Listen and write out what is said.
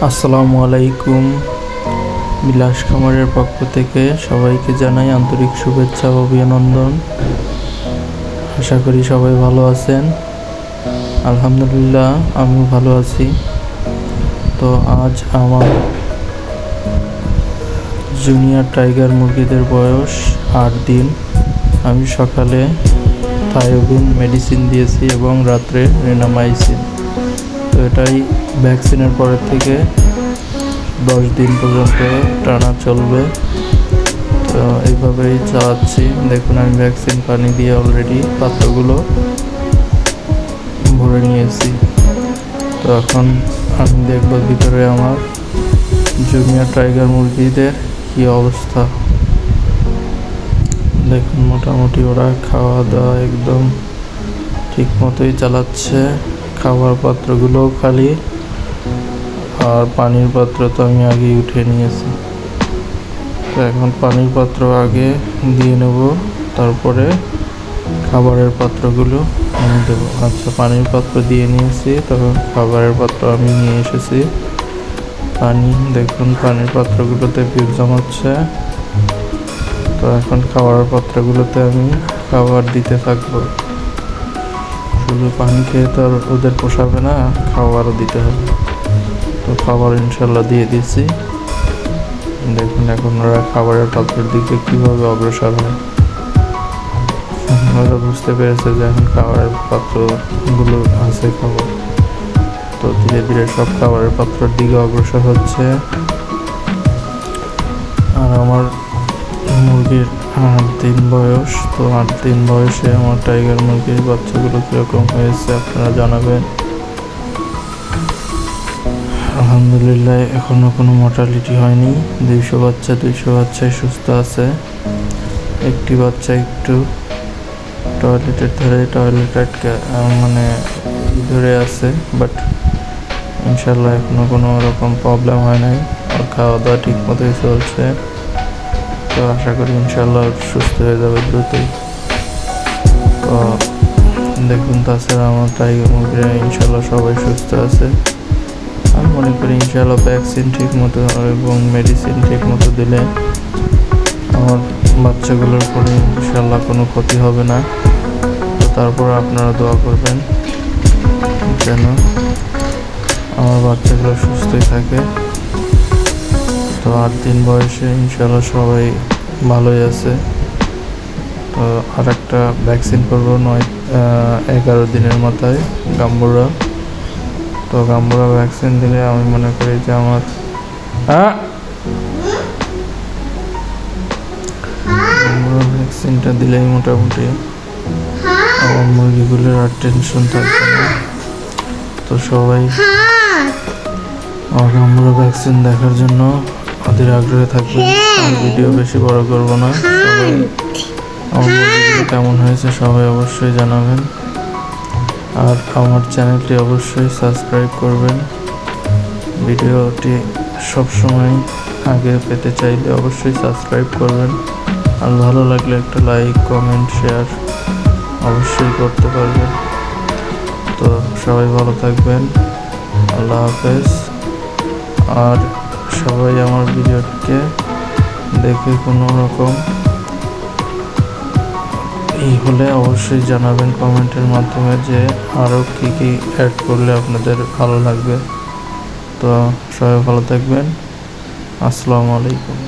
আসসালামু আলাইকুম। বিলাস খামারের পক্ষ থেকে সবাইকে জানাই আন্তরিক শুভেচ্ছা ও অভিনন্দন। আশা করি সবাই ভালো আছেন। আলহামদুলিল্লাহ আমিও ভালো আছি। তো আজ আমার জুনিয়র টাইগার মুরগিদের বয়স 8 দিন। আমি সকালে থায়োবিন মেডিসিন দিয়েছি এবং রাত্রে রেনামাইসিন। তো এটাই ভ্যাকসিনের পরের থেকে 10 দিন পর্যন্ত টানা চলবে। তো এইভাবেই চালাচ্ছি। দেখুন আমি ভ্যাকসিন পানি দিয়ে অলরেডি পাত্রগুলো ভরে নিয়েছি। তো এখন আমি দেখব ভিতরে আমার জুনিয়র টাইগার মুরগিদের কী অবস্থা। দেখুন মোটামুটি ওরা খাওয়া দাওয়া একদম ঠিক মতোই চালাচ্ছে। খাবার পাত্রগুলোও খালি, আর পানির পাত্র তো আমি আগেই উঠিয়ে নিয়েছি। তো এখন পানির পাত্র আগে দিয়ে নেব, তারপরে খাবারের পাত্রগুলো আমি দেবো। আচ্ছা, পানির পাত্র দিয়ে নিয়েছি, তখন খাবারের পাত্র আমি নিয়ে এসেছি। পানি দেখুন পানির পাত্রগুলোতে ভিড় জমাচ্ছে। তো এখন খাবারের পাত্রগুলোতে আমি খাবার দিতে থাকবো। শুধু পানি খেয়ে তো আর ওদের পোষাবে না, খাবারও দিতে হবে। তো খাবার ইনশাল্লাহ দিয়ে দিয়েছি। দেখুন এখন ওরা খাবারের পাত্রের দিকে কীভাবে অগ্রসর হয়। ওরা বুঝতে পেরেছে যে এখন খাবারের পাত্রগুলো আছে খাবার। তো ধীরে ধীরে সব খাবারের পাত্রের দিকে অগ্রসর হচ্ছে। আর আমার মুরগির 8 দিন বয়স। তো 8 দিন বয়সে আমার টাইগার মুরগির বাচ্চাগুলো কীরকম হয়েছে আপনারা জানাবেন। আলহামদুলিল্লাহ এখনও কোনো মর্টালিটি হয়নি। 200 বাচ্চাই সুস্থ আছে। একটি বাচ্চা একটু টয়লেট আটকে ধরে আছে, বাট ইনশাল্লাহ এখনও কোনো রকম প্রবলেম হয় নাই। আর খাওয়া দাওয়া ঠিক মতোই চলছে। তো আশা করি ইনশাল্লাহ সুস্থ হয়ে যাবে দ্রুতই। তো দেখুন তাছাড়া আমার টাইগার মুরগিরা ইনশাল্লাহ সবাই সুস্থ আছে। আমি মনে করি ইনশাল্লাহ ভ্যাকসিন ঠিক মতো এবং মেডিসিন ঠিক মতো দিলে আমার বাচ্চাগুলোর পরে ইনশাল্লাহ কোনো ক্ষতি হবে না। তো তারপর আপনারা দোয়া করবেন যেন আমার বাচ্চাগুলো সুস্থই থাকে। তো 8 দিন বয়সে ইনশাল্লাহ সবাই ভালোই আছে। তো আর একটা ভ্যাকসিন করবো 11 দিনের মাথায় গাম্বুরা। তো গাম্বুরা ভ্যাকসিন দিলে আমি মনে করি যে আমার গাম্বুরা ভ্যাকসিনটা দিলেই মোটামুটি আমার মুরগিগুলোর আর টেনশন থাকবে না। তো সবাই আমার গাম্বুরা ভ্যাকসিন দেখার জন্য অধীর আগ্রহে থাকবে। আর ভিডিও বেশি বড় করব না। সবাই আমার মুরগিগুলো কেমন হয়েছে সবাই অবশ্যই জানাবেন। আর আমার চ্যানেলটি অবশ্যই সাবস্ক্রাইব করবেন। ভিডিওটি সবসময় আগে পেতে চাইলে অবশ্যই সাবস্ক্রাইব করবেন। আর ভালো লাগলে একটা লাইক, কমেন্ট, শেয়ার অবশ্যই করতে পারবেন। তো সবাই ভালো থাকবেন। আল্লাহ হাফেজ। আর সবাই আমার ভিডিওটিকে দেখে কোনো রকম হলে অবশ্যই জানাবেন কমেন্টের মাধ্যমে যে আরও কী কী অ্যাড করলে আপনাদের ভালো লাগবে। তো সবাই ভালো থাকবেন। আসসালামু আলাইকুম।